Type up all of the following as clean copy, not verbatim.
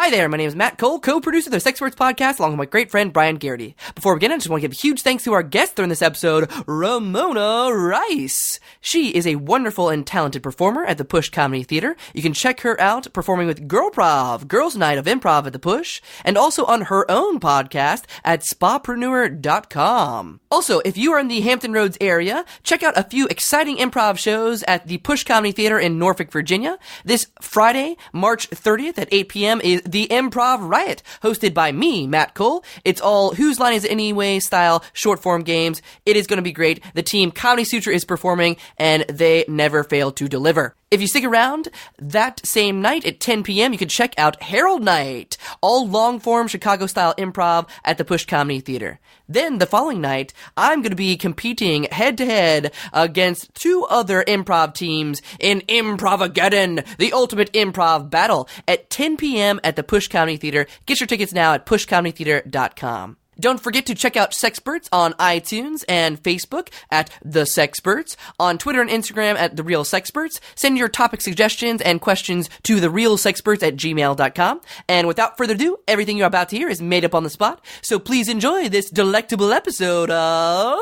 Hi there, my name is Matt Cole, co-producer of the Sexperts podcast, along with my great friend Brian Garrity. Before we begin, I just want to give a huge thanks to our guest during this episode, Ramona Rice. She is a wonderful and talented performer at the Push Comedy Theater. You can check her out performing with Girl-Prov, Girls Night of Improv at the Push, and also on her own podcast at spapreneur.com. Also, if you are in the Hampton Roads area, check out a few exciting improv shows at the Push Comedy Theater in Norfolk, Virginia. This Friday, March 30th at 8 p.m. is the Improv Riot, hosted by me, Matt Cole. It's all Whose Line Is It Anyway style short form games. It is going to be great. The team Comedy Suture is performing, and they never fail to deliver. If you stick around, that same night at 10 p.m., you can check out Herald Night, all long-form Chicago-style improv at the Push Comedy Theater. Then, the following night, I'm going to be competing head-to-head against two other improv teams in Improvageddon, the ultimate improv battle, at 10 p.m. at the Push Comedy Theater. Get your tickets now at pushcomedytheater.com. Don't forget to check out Sexperts on iTunes and Facebook at The Sexperts, on Twitter and Instagram at The Real Sexperts. Send your topic suggestions and questions to therealsexperts@gmail.com. And without further ado, everything you're about to hear is made up on the spot, so please enjoy this delectable episode of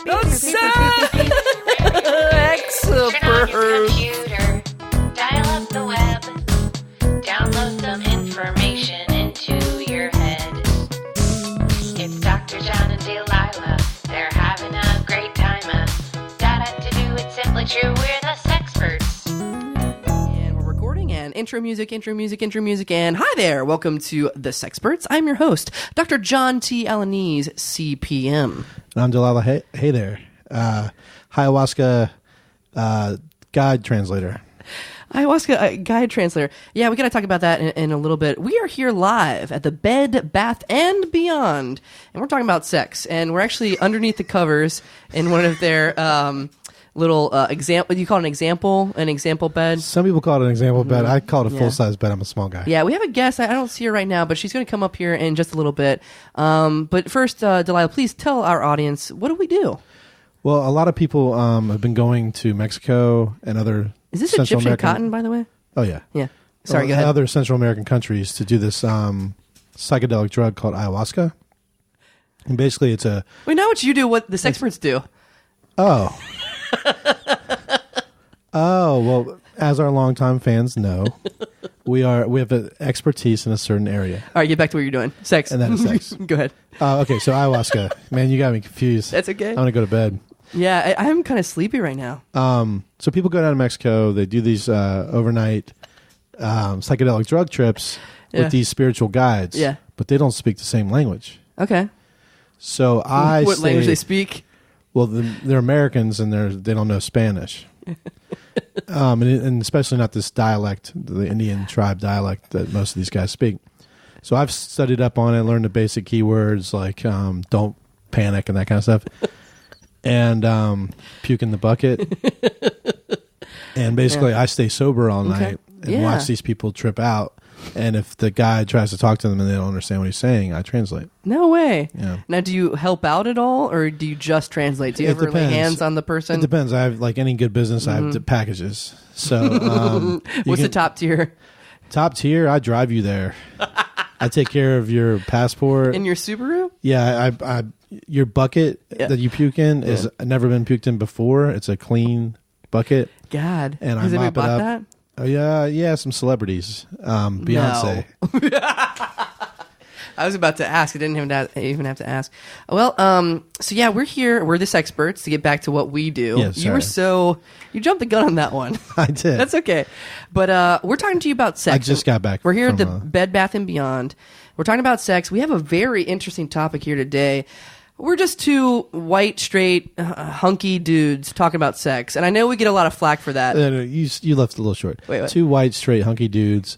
The Sexperts. Dial up the web, download some information into your head. It's Dr. John and Delilah, they're having a great time. Data to do, it's simply true, we're the Sexperts. And we're recording, and intro music, and hi there, welcome to The Sexperts. I'm your host, Dr. John T. Alanese, CPM. And I'm Delilah. Hey there. Ayahuasca guide translator. Ayahuasca guide translator. Yeah, we got to talk about that in a little bit. We are here live at the Bed, Bath, and Beyond, and we're talking about sex. And we're actually underneath the covers in one of their little example. You call it an example bed? Some people call it an example bed. I call it a full-size bed. I'm a small guy. Yeah, we have a guest. I don't see her right now, but she's going to come up here in just a little bit. But first, Delilah, please tell our audience, what do we do? Well, a lot of people have been going to Mexico and other Is this Central Egyptian American... cotton, by the way? Oh, yeah. Yeah. Sorry, go ahead. Other Central American countries to do this psychedelic drug called ayahuasca. And basically it's a... We know what you do, what the Sexperts do. Oh. Oh, well, as our longtime fans know, we have an expertise in a certain area. All right, get back to what you're doing. Sex. And that is sex. Go ahead. Okay, so ayahuasca. Man, you got me confused. That's okay. I'm going to go to bed. Yeah, I'm kind of sleepy right now. So people go down to Mexico. They do these overnight psychedelic drug trips with these spiritual guides. Yeah. But they don't speak the same language. Okay. So What language they speak? Well, they're Americans and they don't know Spanish. And especially not this dialect, the Indian tribe dialect that most of these guys speak. So I've studied up on it, learned the basic keywords like don't panic and that kind of stuff. And puke in the bucket. And basically I stay sober all night and watch these people trip out. And if the guy tries to talk to them and they don't understand what he's saying, I translate. No way. Yeah. Now, do you help out at all, or do you just translate? Do you ever lay hands on the person? It depends. I have, like any good business, I have packages. So what's the top tier? Top tier, I drive you there. I take care of your passport. In your Subaru? Yeah, your bucket that you puke in is never been puked in before. It's a clean bucket. God. And Has I anybody mop it bought up. that? Oh yeah, some celebrities. Beyonce. No. I was about to ask. I didn't even have to ask. Well, so yeah, we're here. We're the Sexperts to get back to what we do. Yeah, You jumped the gun on that one. I did. That's okay. But we're talking to you about sex. I just got back. We're here at the Bed, Bath, and Beyond. We're talking about sex. We have a very interesting topic here today. We're just two white, straight, hunky dudes talking about sex. And I know we get a lot of flack for that. No, you left it a little short. Wait, what? Two white, straight, hunky dudes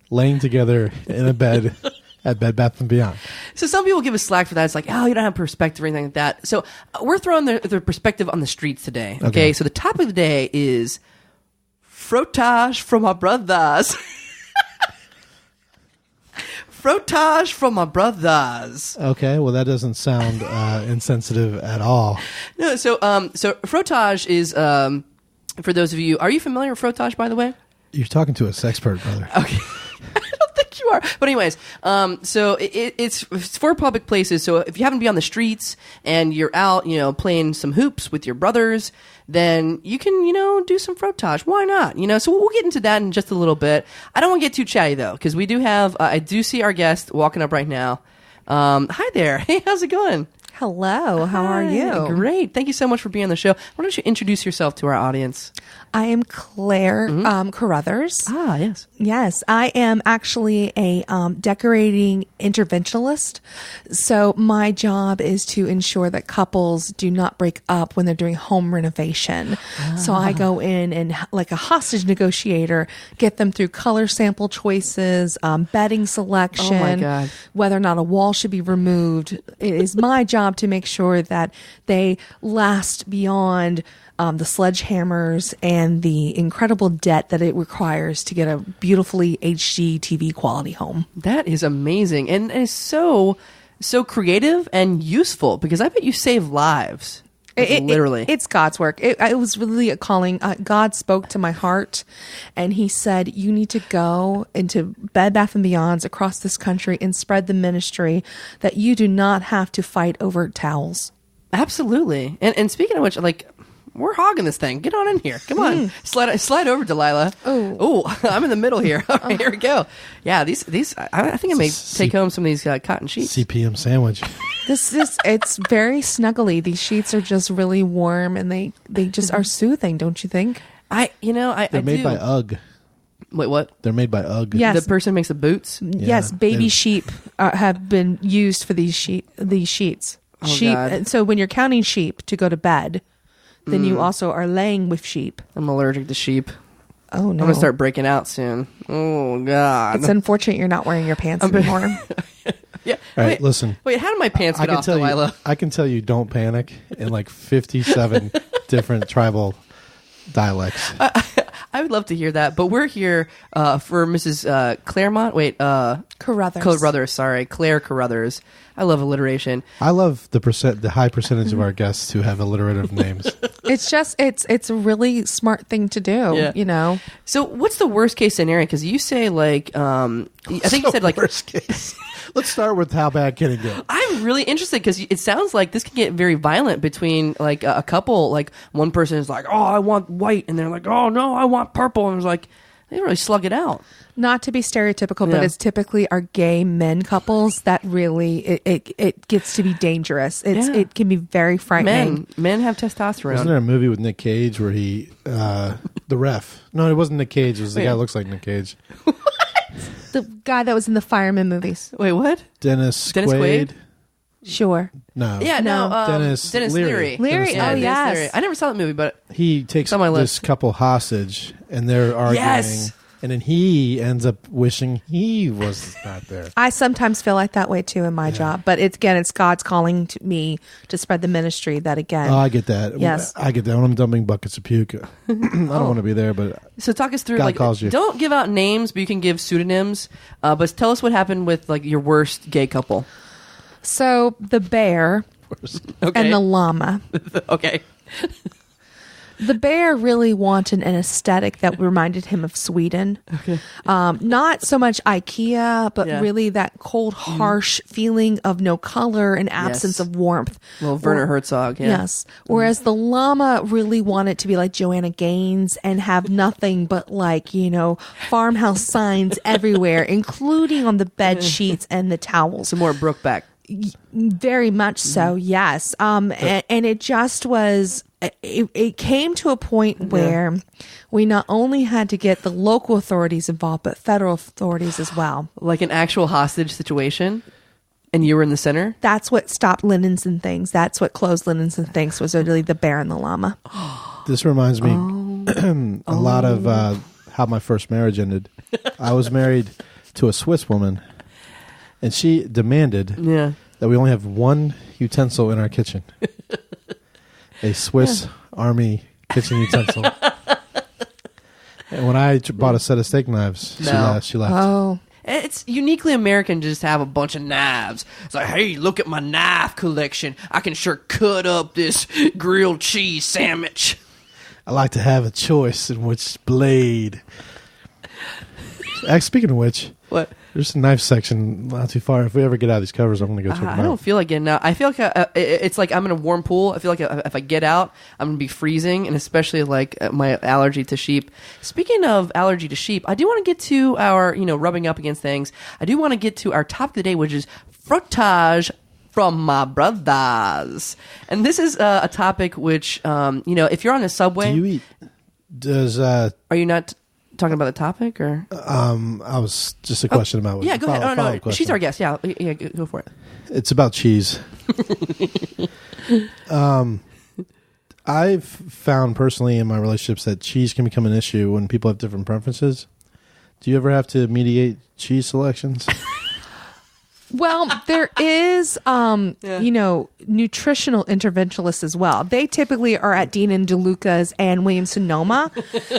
laying together in a bed at Bed, Bath & Beyond. So some people give us slack for that. It's like, oh, you don't have perspective or anything like that. So we're throwing the perspective on the streets today. Okay? So the topic of the day is Frottage For My Brothas. Frottage For My Brothas. Okay, well that doesn't sound insensitive at all. No, so frottage is for those of you. Are you familiar with frottage, by the way? You're talking to a sexpert, brother. Okay. I don't think you are. But anyways, so it's for public places. So if you happen to be on the streets and you're out, playing some hoops with your brothers, then you can, do some frottage. Why not? So we'll get into that in just a little bit. I don't want to get too chatty though, because we do have, I do see our guest walking up right now. Hi there. Hey, how's it going? Hello, how are you? Great. Thank you so much for being on the show. Why don't you introduce yourself to our audience? I am Claire Caruthers. Ah, yes. Yes, I am actually a decorating interventionalist. So my job is to ensure that couples do not break up when they're doing home renovation. So I go in and, like a hostage negotiator, get them through color sample choices, bedding selection, Oh my God. whether or not a wall should be removed. It is my job to make sure that they last beyond the sledgehammers and the incredible debt that it requires to get a beautifully HD TV quality home. That is amazing. And it's so creative and useful, because I bet you save lives. Literally. It's God's work. It was really a calling. God spoke to my heart and he said, you need to go into Bed Bath & Beyonds across this country and spread the ministry that you do not have to fight over towels. Absolutely. And speaking of which, we're hogging this thing. Get on in here. Come on. Slide over, Delilah. Oh, I'm in the middle here. All right, here we go. Yeah, these. I think I may take home some of these cotton sheets. CPM sandwich. It's very snuggly. These sheets are just really warm and they just are soothing, don't you think? They're made by UGG. Wait, what? They're made by UGG. Yes. The person makes the boots? Yes, baby sheep have been used for these sheets. Oh, Sheep. God. So when you're counting sheep to go to bed, then you also are laying with sheep. I'm allergic to sheep. Oh, no. I'm going to start breaking out soon. Oh, God. It's unfortunate you're not wearing your pants anymore. Yeah. All right, listen. Wait, how did my pants get off, Delilah? I can tell you don't panic in 57 different tribal dialects. I would love to hear that, but we're here for Mrs. Claremont. Wait, Caruthers. Sorry, Claire Caruthers. I love alliteration. I love the high percentage of our guests who have alliterative names. It's just it's a really smart thing to do. Yeah. So, what's the worst case scenario? Because you say I think you said worst case. Let's start with how bad can it get? I'm really interested because it sounds like this can get very violent between a couple. Like one person is like, "Oh, I want white," and they're like, "Oh no, I want purple," and it's like they really slug it out. Not to be stereotypical, but it's typically our gay men couples that really it gets to be dangerous. It can be very frightening. Men have testosterone. Wasn't there a movie with Nick Cage where he the ref? No, it wasn't Nick Cage. It was the guy who looks like Nick Cage. The guy that was in the Fireman movies. Wait, what? Dennis Quaid? Sure. No. Yeah, no. Dennis Leary. Leary. Yeah, Oh, Dennis yes. Leary. I never saw that movie, but He takes on my this list. couple hostage, and they're arguing. Yes. And then he ends up wishing he was not there. I sometimes feel like that way too in my job, but it's God's calling to me to spread the ministry. That again. Oh, I get that. Yes. I get that when I'm dumping buckets of puke. I don't want to be there, but So talk us through. God calls you. Don't give out names, but you can give pseudonyms. But tell us what happened with your worst gay couple. So the bear Okay. and the llama. Okay. The bear really wanted an aesthetic that reminded him of Sweden. Okay. Not so much IKEA, but Yeah. really that cold, harsh feeling of no color and absence Yes. of warmth. Well, Werner Herzog. Yeah. Yes. Whereas the llama really wanted to be like Joanna Gaines and have nothing but farmhouse signs everywhere, including on the bed sheets and the towels. Some more Brokeback. Very much so, yes. And it just was, it came to a point where we not only had to get the local authorities involved, but federal authorities as well. Like an actual hostage situation, and you were in the center? That's what stopped linens and things. That's what closed linens and things was really the bear and the llama. this reminds me a lot of how my first marriage ended. I was married to a Swiss woman, and she demanded that we only have one utensil in our kitchen. A Swiss Army kitchen utensil. And when I bought a set of steak knives, she left. Oh. It's uniquely American to just have a bunch of knives. It's like, hey, look at my knife collection. I can sure cut up this grilled cheese sandwich. I like to have a choice in which blade. Speaking of which, What? There's a knife section not too far. If we ever get out of these covers, I'm going to go check them out. I don't feel like getting out. I feel like it's like I'm in a warm pool. I feel like if I get out, I'm going to be freezing, and especially like my allergy to sheep. Speaking of allergy to sheep, I do want to get to our, rubbing up against things. I do want to get to our topic of the day, which is Frottage For My Brothas. And this is a topic which, if you're on the subway. Do you eat? Are you not talking about the topic, or? I was just a question about. Yeah, go ahead. No, question. She's our guest. Yeah, go for it. It's about cheese. I've found personally in my relationships that cheese can become an issue when people have different preferences. Do you ever have to mediate cheese selections? Well, there is, nutritional interventionalists as well. They typically are at Dean and DeLuca's and Williams-Sonoma.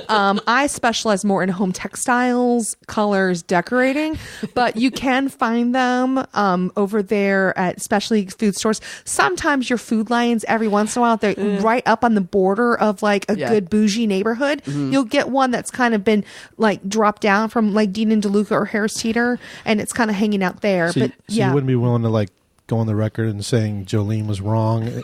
I specialize more in home textiles, colors, decorating, but you can find them over there at especially food stores. Sometimes your Food Lions, every once in a while, they're right up on the border of like a good bougie neighborhood. Mm-hmm. You'll get one that's kind of been like dropped down from like Dean and DeLuca or Harris Teeter, and it's kind of hanging out there. So you wouldn't be willing to like go on the record and saying Jolene was wrong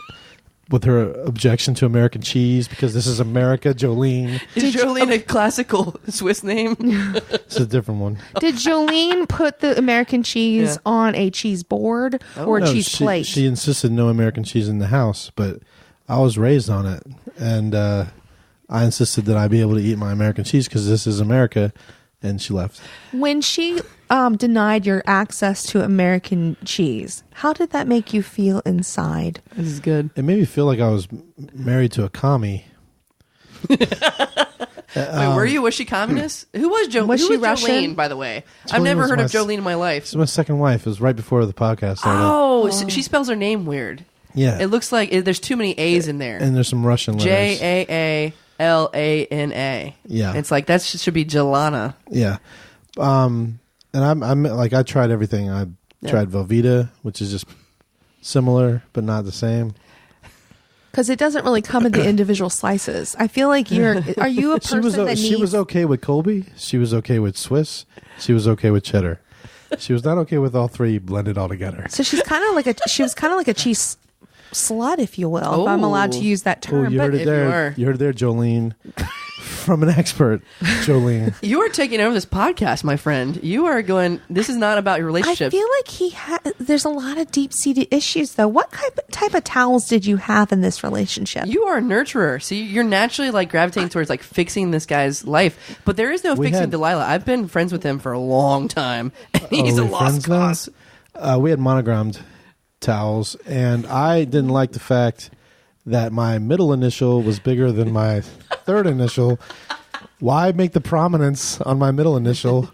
with her objection to American cheese because this is America, Jolene. Is Jolene a classical Swiss name? It's a different one. Did Jolene put the American cheese on a cheese board or a cheese plate? She insisted no American cheese in the house, but I was raised on it, and I insisted that I be able to eat my American cheese because this is America, and she left. When she denied your access to American cheese, how did that make you feel inside? This is good. It made me feel like I was married to a commie. Wait, were you? Was she communist? Who was Jolene? Was she Russian? Jolene, by the way? I've never heard of Jolene in my life. It's my second wife. It was right before the podcast started. Oh, so she spells her name weird. Yeah. It looks like there's too many A's in there. And there's some Russian letters. Jalana. Yeah. It's like that should be Jelana. Yeah. And I'm like, I tried everything. I tried Velveeta, which is just similar but not the same. Because it doesn't really come in the individual slices. I feel like are you a person that needs... She was okay with Colby. She was okay with Swiss. She was okay with cheddar. She was not okay with all three blended all together. So she was kind of like a cheese slut, if you will, if I'm allowed to use that term. Oh, you heard it there. You heard it there, Jolene. From an expert, Jolene. You are taking over this podcast, my friend. You are going, this is not about your relationship. I feel like there's a lot of deep-seated issues, though. What type of towels did you have in this relationship? You are a nurturer. See, you're naturally like gravitating towards like fixing this guy's life. But there is no fixing Delilah. I've been friends with him for a long time. And he's a lost cause. We had monogrammed towels, and I didn't like the fact that my middle initial was bigger than my third initial. Why make the prominence on my middle initial?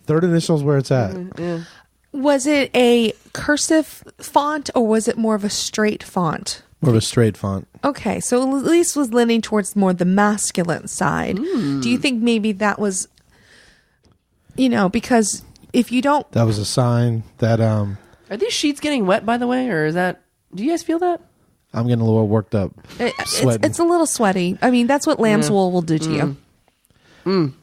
Third initial is where it's at. Yeah. Was it a cursive font or was it more of a straight font? More of a straight font. Okay, so at least was leaning towards more the masculine side. Do you think maybe that was, because if you don't... That was a sign that... Are these sheets getting wet, by the way, or is that... Do you guys feel that? I'm getting a little worked up. It's a little sweaty. I mean, that's what lamb's wool will do to you.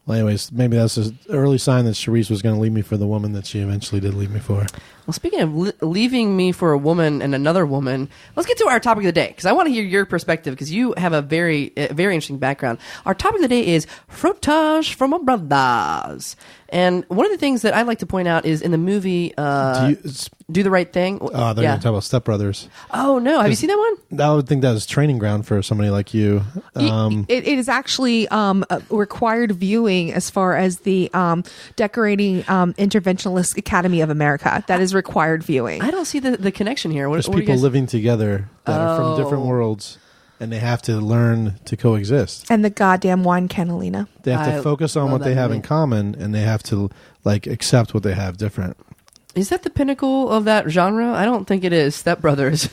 Well, anyways, maybe that's an early sign that Charisse was going to leave me for the woman that she eventually did leave me for. Well, speaking of leaving me for a woman and another woman, let's get to our topic of the day, because I want to hear your perspective, because you have a very interesting background. Our topic of the day is Frottage For My Brothas. And one of the things that I like to point out is in the movie Do the Right Thing. Oh, they're going to talk about Step Brothers. Oh, no. Have you seen that one? I would think that was training ground for somebody like you. It is actually a required viewing as far as the Decorating Interventionalist Academy of America. That is required viewing. I don't see the connection here. There's people living together that are from different worlds, and they have to learn to coexist. And the goddamn wine cannellina. They have to focus on what they have in common, and they have to like accept what they have different. Is that the pinnacle of that genre? I don't think it is. Step Brothers.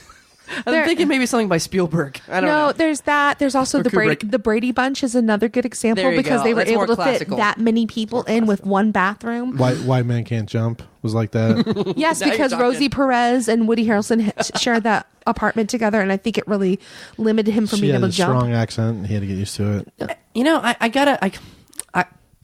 I'm thinking maybe something by Spielberg. I don't know. No, there's that. There's also the Brady Bunch is another good example because they were able to fit that many people in with one bathroom. White Man Can't Jump was like that. Yes, because Rosie Perez and Woody Harrelson shared that apartment together, and I think it really limited him from being able to jump. She had a strong accent, and he had to get used to it. I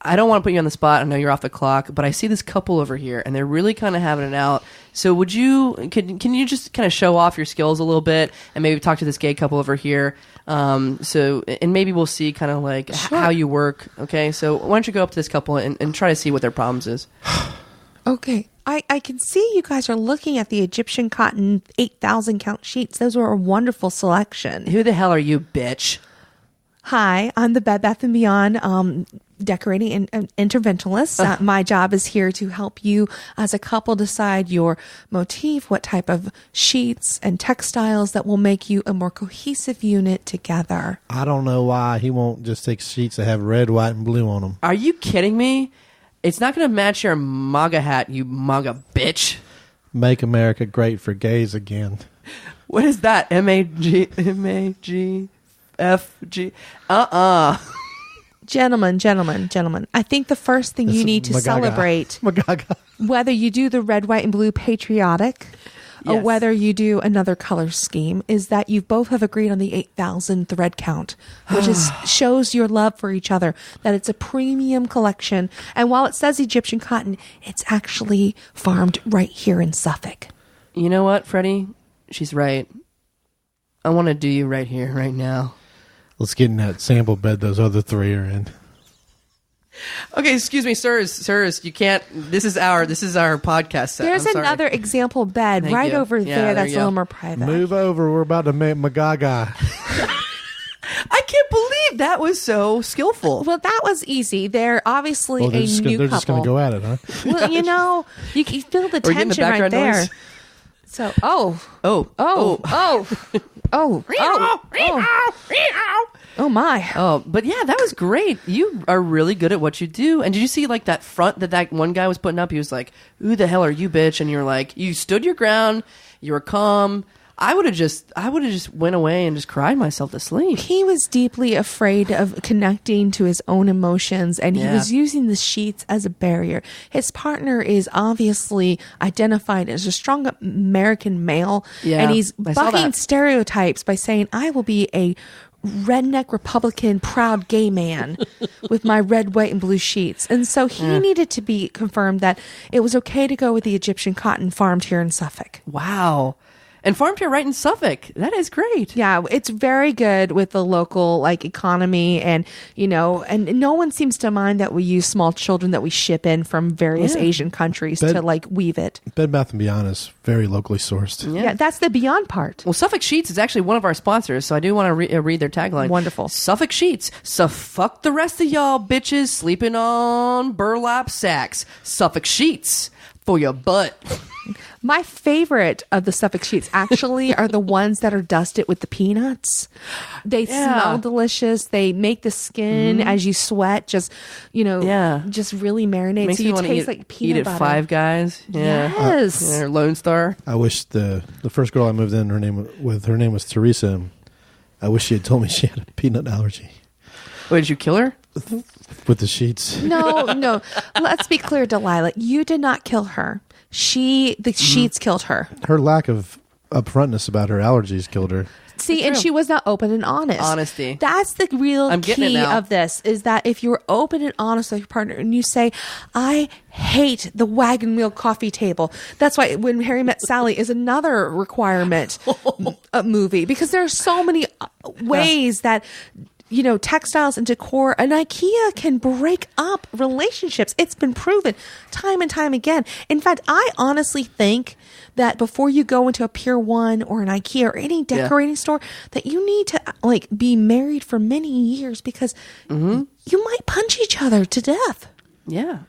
I don't want to put you on the spot. I know you're off the clock, but I see this couple over here, and they're really kind of having it out. So can you just kind of show off your skills a little bit and maybe talk to this gay couple over here? And maybe we'll see kind of like how you work. Okay, so why don't you go up to this couple and try to see what their problems is? Okay. I can see you guys are looking at the Egyptian cotton 8,000 count sheets. Those were a wonderful selection. Who the hell are you, bitch? Hi, I'm the Bed Bath & Beyond decorating and interventionalist. My job is here to help you as a couple decide your motif, what type of sheets and textiles that will make you a more cohesive unit together. I don't know why he won't just take sheets that have red, white, and blue on them. Are you kidding me? It's not going to match your MAGA hat, you MAGA bitch. Make America great for gays again. What is that? MAGFG? Gentlemen. I think the first thing you need to celebrate, whether you do the red, white, and blue patriotic, or whether you do another color scheme, is that you both have agreed on the 8,000 thread count, which shows your love for each other, that it's a premium collection. And while it says Egyptian cotton, it's actually farmed right here in Suffolk. You know what, Freddie? She's right. I want to do you right here, right now. Let's get in that sample bed those other three are in. Okay, excuse me, sirs, you can't. This is our podcast set. There's another example bed over there that's a little more private. Move over. We're about to make Magaga. I can't believe that was so skillful. Well, that was easy. They're obviously a new couple. They're just going to go at it, huh? Well, you can feel the tension right there. Noise? So, Oh my. Oh, but yeah, that was great. You are really good at what you do. And did you see like that front that one guy was putting up? He was like, "Who the hell are you, bitch?" And you're like, you stood your ground. You were calm. I would have just went away and just cried myself to sleep. He was deeply afraid of connecting to his own emotions, and he was using the sheets as a barrier. His partner is obviously identified as a strong American male, and he's bucking stereotypes by saying, "I will be a redneck Republican proud gay man with my red, white, and blue sheets." And so he needed to be confirmed that it was okay to go with the Egyptian cotton farmed here in Suffolk. Wow. And farmed here right in Suffolk. That is great. Yeah, it's very good with the local economy, and and no one seems to mind that we use small children that we ship in from various Asian countries to weave it. Bed Bath & Beyond is very locally sourced. Yeah, that's the Beyond part. Well, Suffolk Sheets is actually one of our sponsors, so I do want to read their tagline. Wonderful. Suffolk Sheets. So fuck the rest of y'all bitches sleeping on burlap sacks. Suffolk Sheets for your butt. My favorite of the Suffolk Sheets actually are the ones that are dusted with the peanuts. They smell delicious. They make the skin as you sweat just really marinate. Makes so you taste like peanut butter. Eat at Five Guys. Yeah. Yes. Or Lone Star. I wish the first girl I moved in, her name was Teresa. I wish she had told me she had a peanut allergy. Wait, did you kill her? With the sheets. No. Let's be clear, Delilah. You did not kill her. The sheets killed her. Her lack of upfrontness about her allergies killed her. See, and she was not open and honest. Honesty. That's the real key of this, is that if you're open and honest with your partner and you say, "I hate the wagon wheel coffee table." That's why When Harry Met Sally is another requirement movie, because there are so many ways that textiles and decor and IKEA can break up relationships. It's been proven time and time again. In fact, I honestly think that before you go into a Pier 1 or an IKEA or any decorating store, that you need to be married for many years, because you might punch each other to death. Yeah.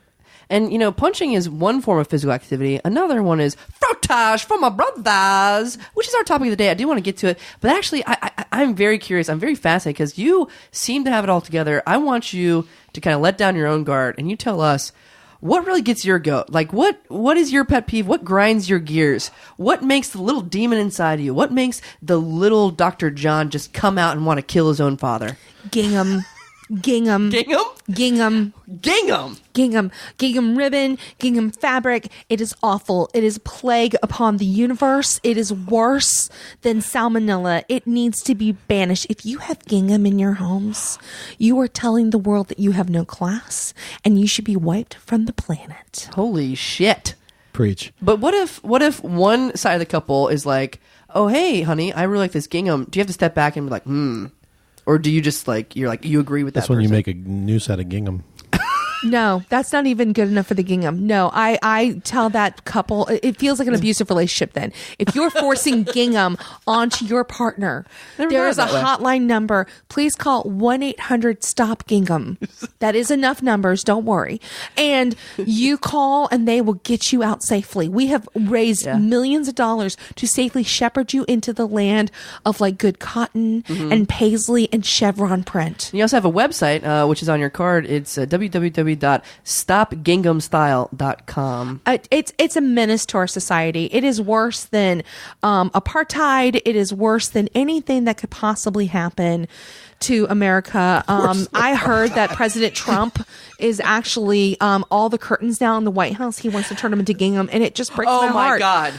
And, punching is one form of physical activity. Another one is Frottage For My Brothas, which is our topic of the day. I do want to get to it. But actually, I'm very curious. I'm very fascinated because you seem to have it all together. I want you to kind of let down your own guard and you tell us what really gets your goat. Like, what is your pet peeve? What grinds your gears? What makes the little demon inside of you? What makes the little Dr. John just come out and want to kill his own father? Gingham. Gingham. Gingham? Gingham. Gingham. Gingham. Gingham ribbon. Gingham fabric. It is awful. It is a plague upon the universe. It is worse than salmonella. It needs to be banished. If you have gingham in your homes, you are telling the world that you have no class and you should be wiped from the planet. Holy shit. Preach. But what if one side of the couple is like, oh, hey, honey, I really like this gingham. Do you have to step back and be like, Or do you just you agree with that? That's when person? you make a noose out of gingham. No, that's not even good enough for the gingham. No, I tell that couple, it feels like an abusive relationship then. If you're forcing gingham onto your partner, there is a hotline number. Please call 1-800-STOP-GINGHAM. That is enough numbers, don't worry. And you call and they will get you out safely. We have raised millions of dollars to safely shepherd you into the land of like good cotton and paisley and chevron print. You also have a website, which is on your card. It's www.stopginghamstyle.com. It's a menace to our society. It is worse than apartheid. It is worse than anything that could possibly happen to America. I heard that President Trump is actually all the curtains now in the White House. He wants to turn them into gingham, and it just breaks my heart. Oh my God!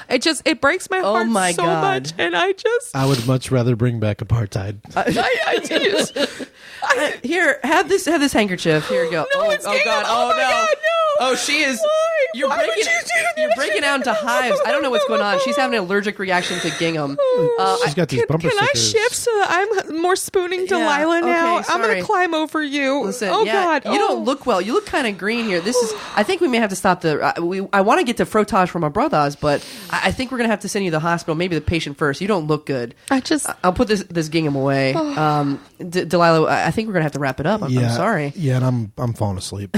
It breaks my heart so much, and I would much rather bring back apartheid. Here, have this handkerchief. Here you go. No, it's gingham. God! Oh no! God, no! Oh, she is. Why? You're breaking out into hives. I don't know what's going on. She's having an allergic reaction to gingham. She's got these bumper stickers. Can I shift so that I'm more spooning Delilah now? Okay, I'm going to climb over you. Listen, God. You don't look well. You look kind of green here. I think we may have to stop I want to get to Frottage For My Brothas, but I think we're going to have to send you to the hospital, maybe the patient first. You don't look good. I'll put this gingham away. Delilah, I think we're going to have to wrap it up. I'm sorry. Yeah, and I'm falling asleep.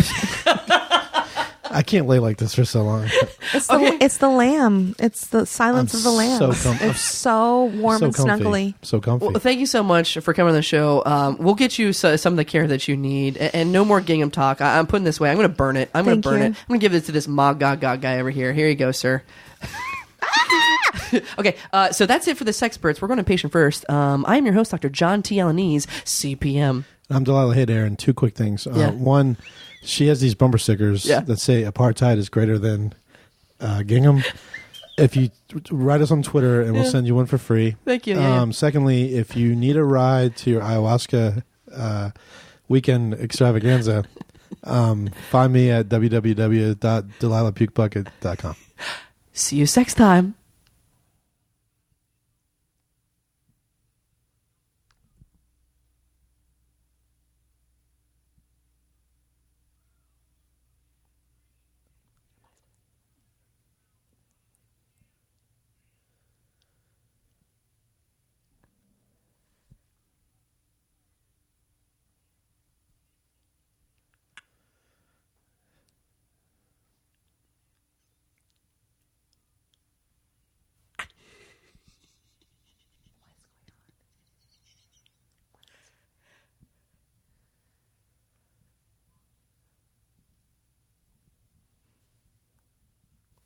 I can't lay like this for so long. It's the lamb. It's the silence of the lamb. It's so warm and snuggly. So comfy. Well, thank you so much for coming on the show. We'll get you some of the care that you need, and no more gingham talk. I'm putting this away. I'm going to burn it. I'm going to burn it. I'm going to give it to this Magog guy over here. Here you go, sir. Okay, so that's it for the Sexperts. We're going to patient first. I am your host, Dr. John T. Alanese, CPM. I'm Delilah. Hey, Aaron. Two quick things. One, she has these bumper stickers that say apartheid is greater than gingham. If you write us on Twitter, and we'll send you one for free. Thank you. Secondly, if you need a ride to your ayahuasca weekend extravaganza, find me at www.delilahpukebucket.com. See you sex time.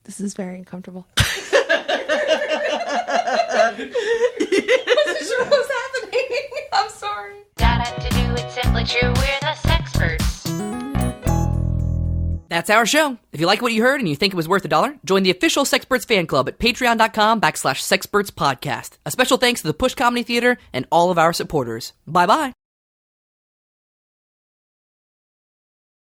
This is very uncomfortable. What's happening? I'm sorry. Gotta to do it simply true. We're the Sexperts. That's our show. If you like what you heard and you think it was worth $1, join the official Sexperts fan club at patreon.com/Sexperts podcast. A special thanks to the Push Comedy Theater and all of our supporters. Bye-bye.